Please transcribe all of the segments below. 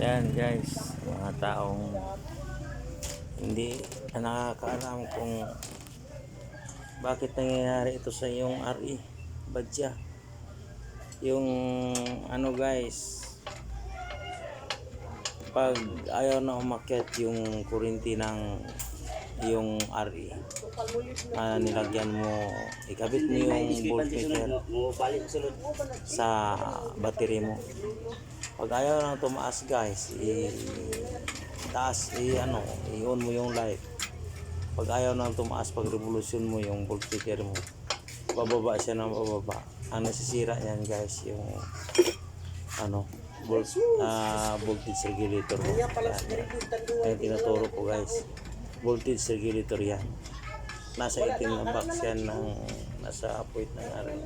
Yan guys, mga taong hindi na nakakaalam kung bakit nangyayari ito sa iyong RE Badya. Yung ano guys, pag ayaw na umakyat yung kurinti ng yung RE, nilagyan mo, ikabit mo yung voltmeter sa battery mo. Pag ayaw na tumaas guys, i-on mo yung light. Pag ayaw na tumaas, pag revolution mo yung voltmeter mo, bababa siya ng bababa. Ang nasisira yan guys, yung voltage regulator mo. Yan tinuturo ko guys, voltage regulator yan. Nasa itim na box yan ng nasa point ng RE.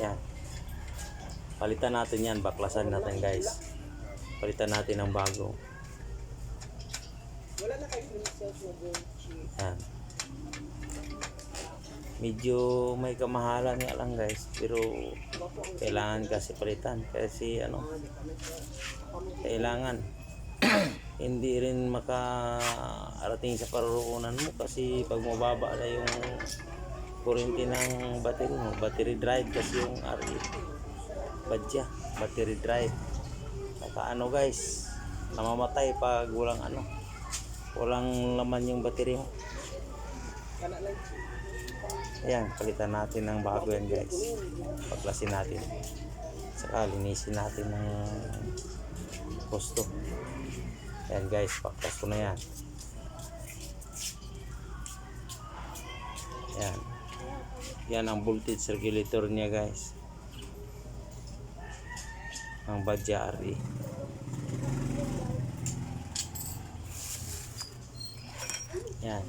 Yan, palitan natin yan, baklasan natin guys, palitan natin ng bago. Yan, medyo may kamahalan nga lang guys, pero kailangan kasi palitan kasi kailangan hindi rin makarating sa paruroonan mo kasi pag mababa na yung kuryente ng battery mo, battery drive kasi yung RE Badya, battery drive. Saka guys, namamatay pag walang laman yung battery mo. Ayan, palitan natin ng bago yan guys, paklasin natin, saka linisin natin ng gusto. Ayan guys, paklas ko na yan. Ayan, yan ang voltage regulator niya guys, ang Badya RE. Yan,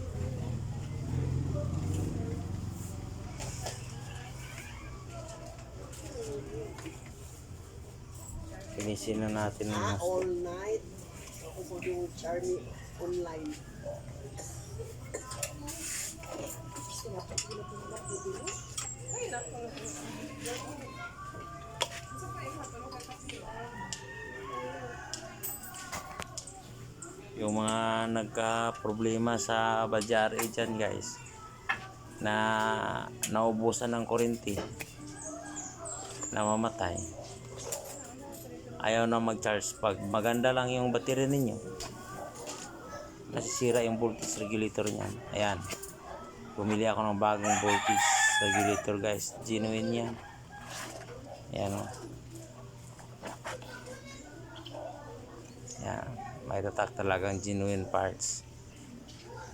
finisin na natin ng all night. Ako po yung Charmy online. yung mga nagka-problema sa Badya RE dyan guys, na naubusan ng kuryente, namamatay, ayaw na mag-charge. Pag maganda lang yung battery ninyo, nasisira yung voltage regulator niyan. Ayan, bumili ako ng bagong voltage regulator guys, genuine yan. Ayan o, ayan, may tatak talagang genuine parts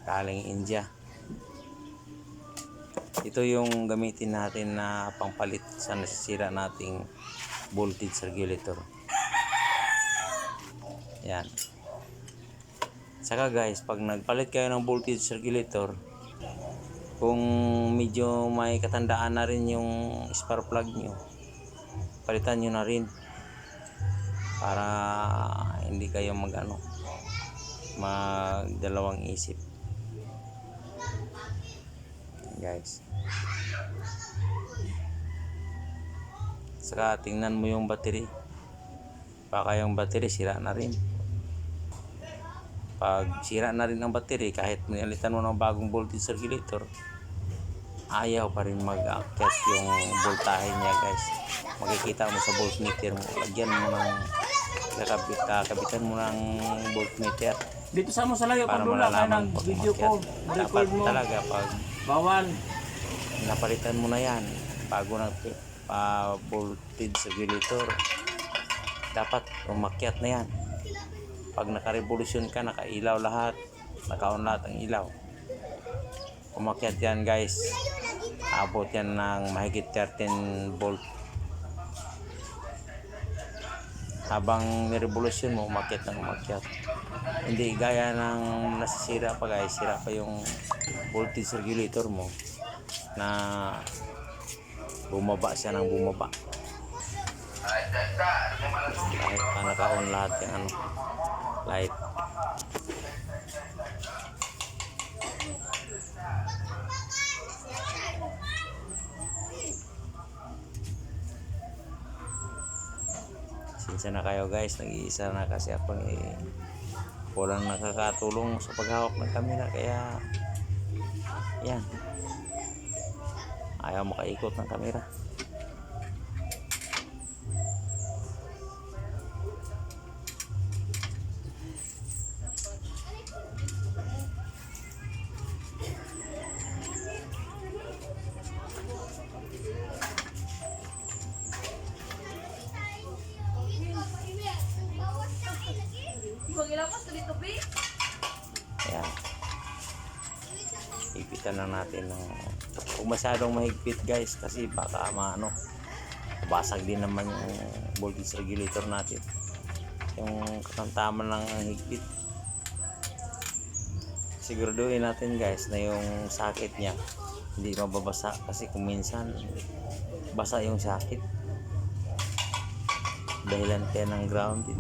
galing India. Ito yung gamitin natin na pangpalit sa nasisira nating voltage regulator. Yan. Saka guys, pag nagpalit kayo ng voltage regulator, kung medyo may katandaan na rin yung spark plug nyo, palitan nyo na rin para hindi kayo magdalawang isip guys. Saka tingnan mo yung battery, baka yung battery sira na rin. Pag sira na rin ang battery, kahit nilitan mo ng bagong voltage regulator, ayaw pa rin mag-akyat yung voltahe niya guys. Makikita mo sa voltmeter mo, lagyan mo ng kakabitan mo ng voltmeter Dito sa mo sa layo para pag lula ka malalaman ng pag video ko. umakyat. Dapat Record mo. talaga pag Bawal. napalitan mo na yan, bago ng voltage regulator, dapat umakyat na yan. Pag naka-revolution ka, nakailaw lahat, naka-on lahat ang ilaw, umakyat yan guys. Abot yan ng mahigit 13 volt. Habang ni-revolution mo, umakyat ng umakyat. Hindi gaya ng nasisira pa guys, sira pa yung voltage regulator mo na bumaba siya ng bumaba. Kahit pa naka-on lahat yung light. pasensya na kayo guys, nag-iisa na kasi ako walang nakakatulong sa paghawak ng camera, kaya yan, ayaw makaikot ng camera. Ayan. Ipitan lang natin ng kung masyadong mahigpit guys, kasi baka basag din naman yung voltage regulator natin. Yung katamtaman lang ang higpit. Siguraduhin natin guys na yung socket niya hindi mababasa, kasi kung minsan basa yung socket dahilan kaya ng grounded.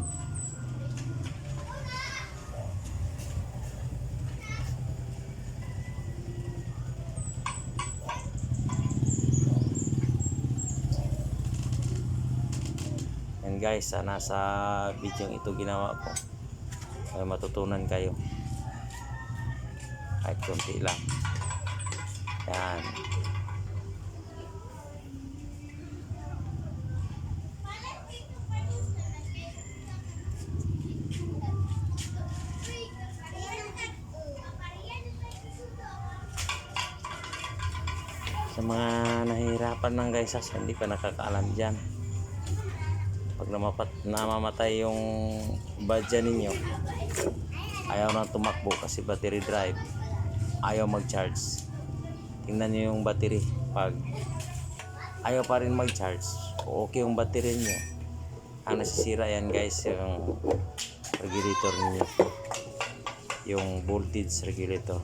And guys, sana sa video ito ginawa ko ay matutunan kayo kahit konti lang. Yan. Sa mga nahihirapan lang guys, hindi pa nakakaalam dyan, pag namamatay yung badya ninyo, ayaw na tumakbo kasi battery drive, ayaw mag-charge. Tingnan nyo yung battery, pag ayaw pa rin mag-charge, okay yung battery nyo, ang nasisira yan guys, yung regulator ninyo, yung voltage regulator.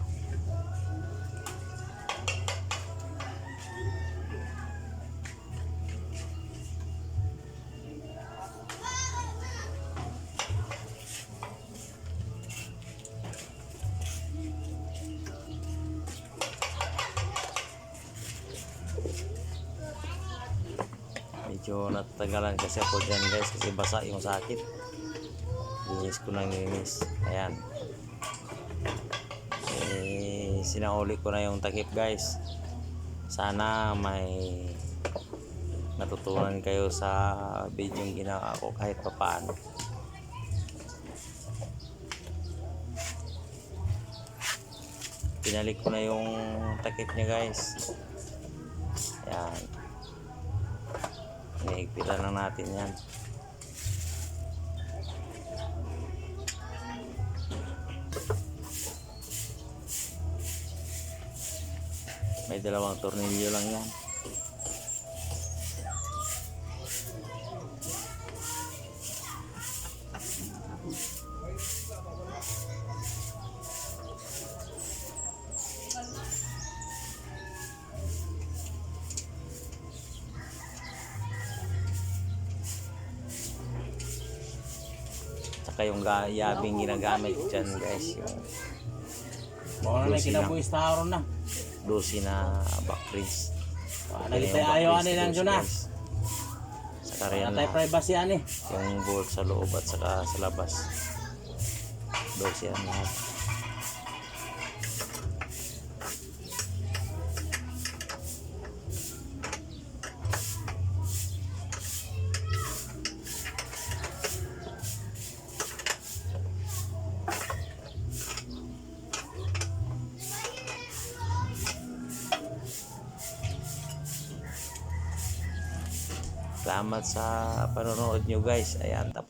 Medyo natagalan kasi ako dyan guys, kasi basa yung sakit. Linis ko nang linis. Ayan. Sinauli ko na yung takip guys. Sana may natutunan kayo sa video yung ginawa ko kahit papaano. Pinalik ko na yung takip niya guys. Ayan. Higpitan lang natin yan. May dalawang tornilyo lang yan. Yung yabing ginagamit dyan guys, yung Baka na kinabuhi sa haron na. 12 na backbridge. Nagitay ayaw ani lang dyan na. Saka rin Natay privacy ani. yung bolt sa loob at saka sa labas, 12 yan lahat. Salamat sa panonood nyo guys. Ayan, tapos